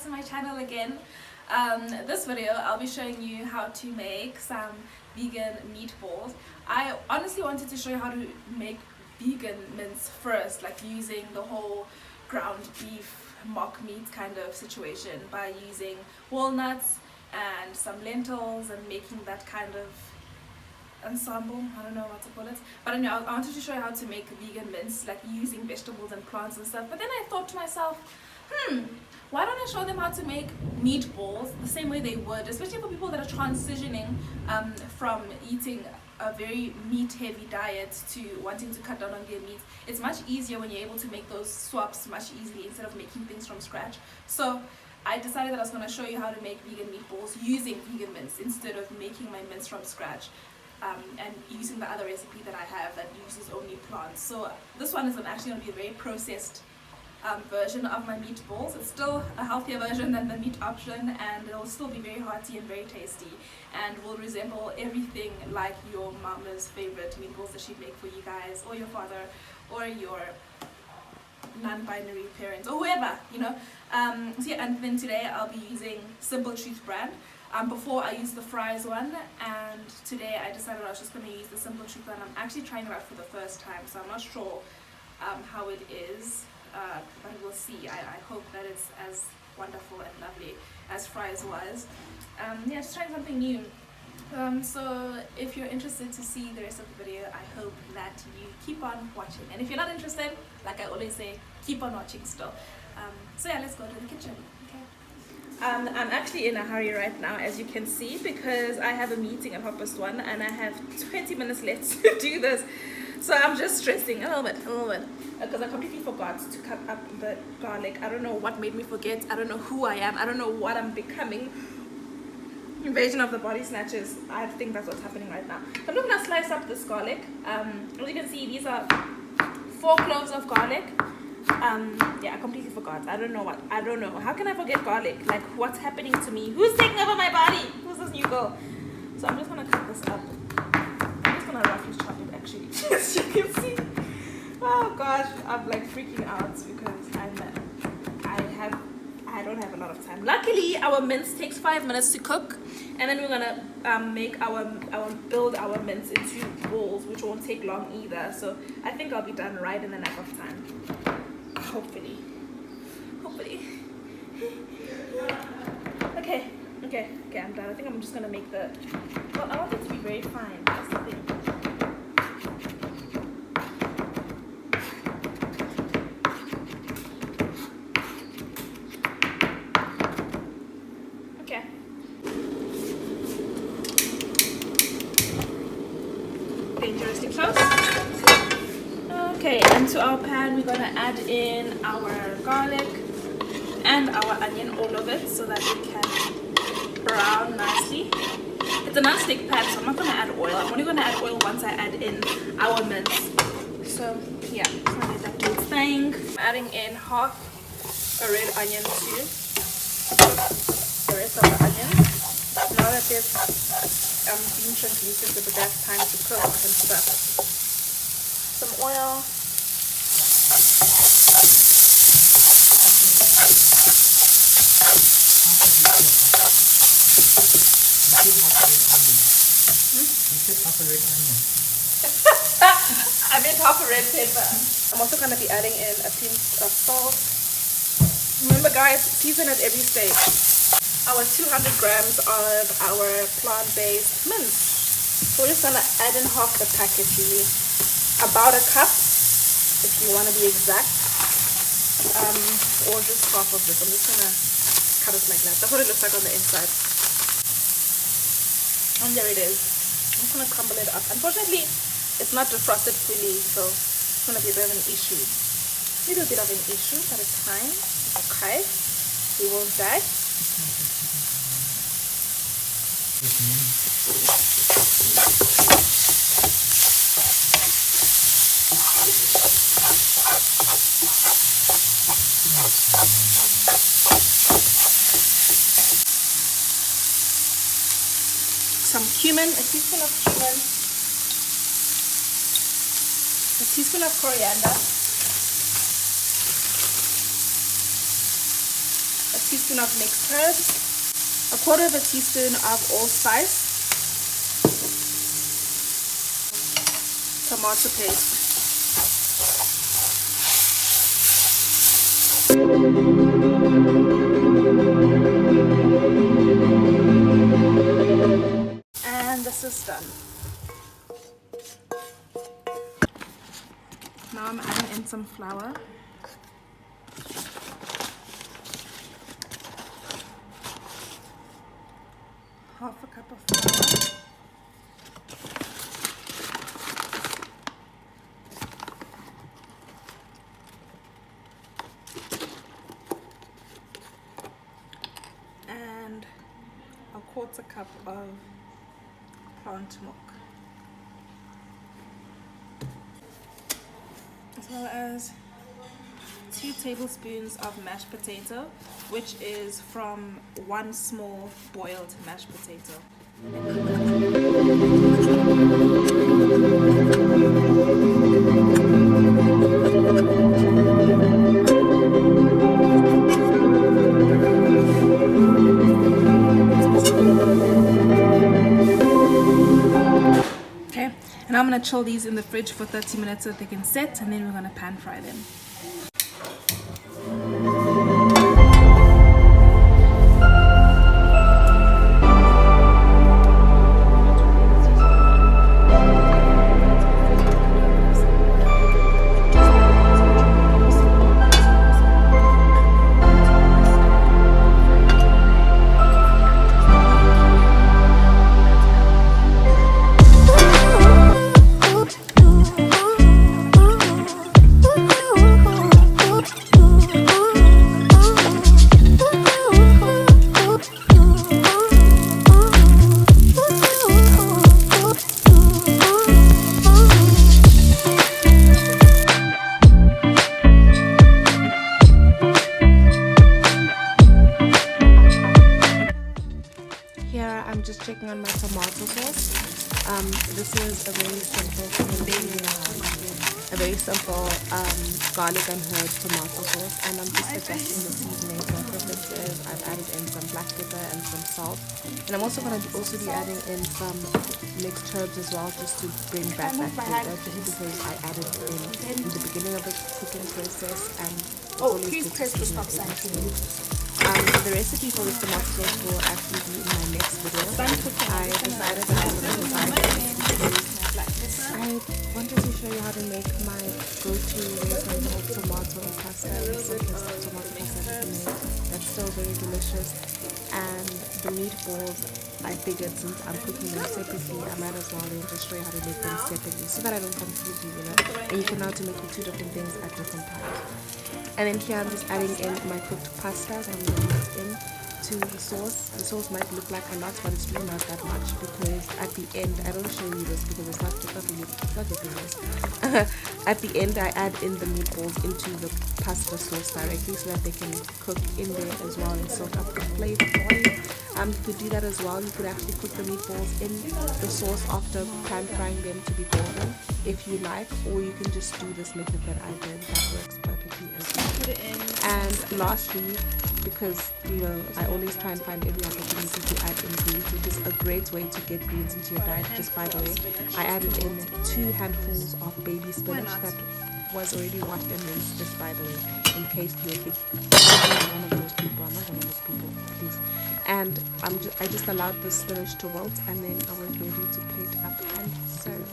back to my channel again. This video I'll be showing you how to make some vegan meatballs. I honestly wanted to show you how to make vegan mince first, like using the whole ground beef mock meat kind of situation by using walnuts and some lentils and making that kind of ensemble. I don't know what to call it, but anyway, I wanted to show you how to make vegan mince, like using vegetables and plants and stuff. But then I thought to myself, why don't I show them how to make meatballs the same way they would, especially for people that are transitioning from eating a very meat heavy diet to wanting to cut down on their meat. It's much easier when you're able to make those swaps much easily instead of making things from scratch. So I decided that I was going to show you how to make vegan meatballs using vegan mince instead of making my mince from scratch. And using the other recipe that I have that uses only plants. So this one is actually going to be a very processed version of my meatballs. It's still a healthier version than the meat option, and it'll still be very hearty and very tasty, and will resemble everything like your mama's favorite meatballs that she'd make for you guys, or your father, or your non-binary parents, or whoever, you know. So yeah, and then today I'll be using Simple Truth brand. Before I used the fries one, and today I decided I was just going to use the Simple Truth one. I'm actually trying it out for the first time, so I'm not sure how it is, but we'll see. I hope that it's as wonderful and lovely as fries was. Yeah, just trying something new. So if you're interested to see the rest of the video, I hope that you keep on watching. And if you're not interested, like I always say, keep on watching still. So yeah, let's go to the kitchen. I'm actually in a hurry right now, as you can see, because I have a meeting at 1:30 and I have 20 minutes left to do this. So I'm just stressing a little bit, because I completely forgot to cut up the garlic. I don't know what made me forget. I don't know who I am. I don't know what I'm becoming. Invasion of the body snatchers. I think that's what's happening right now. So I'm just gonna slice up this garlic. As you can see, these are 4 cloves of garlic. Yeah, I completely forgot. I don't know. How can I forget garlic? Like, what's happening to me? Who's taking over my body? Who's this new girl? So I'm just gonna cut this up. I'm just gonna roughly chop it, actually. As you can see. Oh gosh, I'm like freaking out because I don't have a lot of time. Luckily, our mince takes 5 minutes to cook, and then we're gonna build our mince into balls, which won't take long either. So I think I'll be done right in the nick of time. Hopefully. Okay, I'm done. I think I'm just gonna make the, well, I want it to be very fine. That's the thing. Okay. Dangerously close. Okay, and to our pan we're gonna add in our garlic and our onion, all of it, so that it can brown nicely. It's a non-stick pan, so I'm not gonna add oil. I'm only gonna add oil once I add in our mince. So yeah, just gonna let that do its thing. I'm adding in half a red onion to the rest of the onions. Now that there's been translucent, but that's time to cook and stuff. Some oil. I made half a red pepper. I'm also going to be adding in a pinch of salt. Remember guys, season at every stage. Our 200 grams of our plant-based mince. So we're just going to add in half the packet, really. About a cup, if you want to be exact. Or just half of this. I'm just going to cut it like that. That's what it looks like on the inside. And there it is. I'm just going to crumble it up. Unfortunately, it's not defrosted fully, so it's going to be a bit of an issue. A little bit of an issue, but it's fine. It's okay. We won't die. Some cumin, a teaspoon of cumin, a teaspoon of coriander, teaspoon of mixed herbs, 1/4 teaspoon of allspice, tomato paste. And this is done. Now I'm adding in some flour. Half a cup of flour. And 1/4 cup of plant milk, as well as 2 tablespoons of mashed potato, which is from 1 small boiled mashed potato. Okay, and I'm gonna chill these in the fridge for 30 minutes so that they can set, and then we're gonna pan fry them. Here I'm just checking on my tomato sauce. This is a very simple garlic and herb tomato sauce, and I'm just adjusting the seasoning. My preference is I've added in some black pepper and some salt, and I'm also going to be adding in some mixed herbs as well, just to bring back that flavor, just because I added in the beginning of the cooking process. And please press the stop sign. the recipe for this tomato sauce will actually be in my next video. I decided that I was going to buy this because I wanted to show you how to make my go-to simple tomato pasta. The simplest tomato pasta that you make. That's still very delicious. And the meatballs, I figured since I'm cooking them separately, I might as well just show you how to make them separately so that I don't confuse you, you know. And you can now to make the 2 different things at different times. And then here I'm just adding in my cooked pasta that I'm going to mix in to the sauce. The sauce might look like a lot, but it's really not that much, because at the end, I don't show you this because it's not really at the end, I add in the meatballs into the pasta sauce directly so that they can cook in there as well and soak up the flavor for you. You could do that as well. You could actually cook the meatballs in the sauce after pan frying them to be golden if you like, or you can just do this method that I did. That works perfectly as well. Put it in. And lastly, because I always try and find every opportunity to add in greens, which is a great way to get greens into your diet. Just by the way, I added in 2 handfuls of baby spinach that was already washed and rinsed, just by the way, in case you're one of those people. I'm not one of those people, please. And I just allowed the spinach to wilt, and then I was ready to plate up and serve.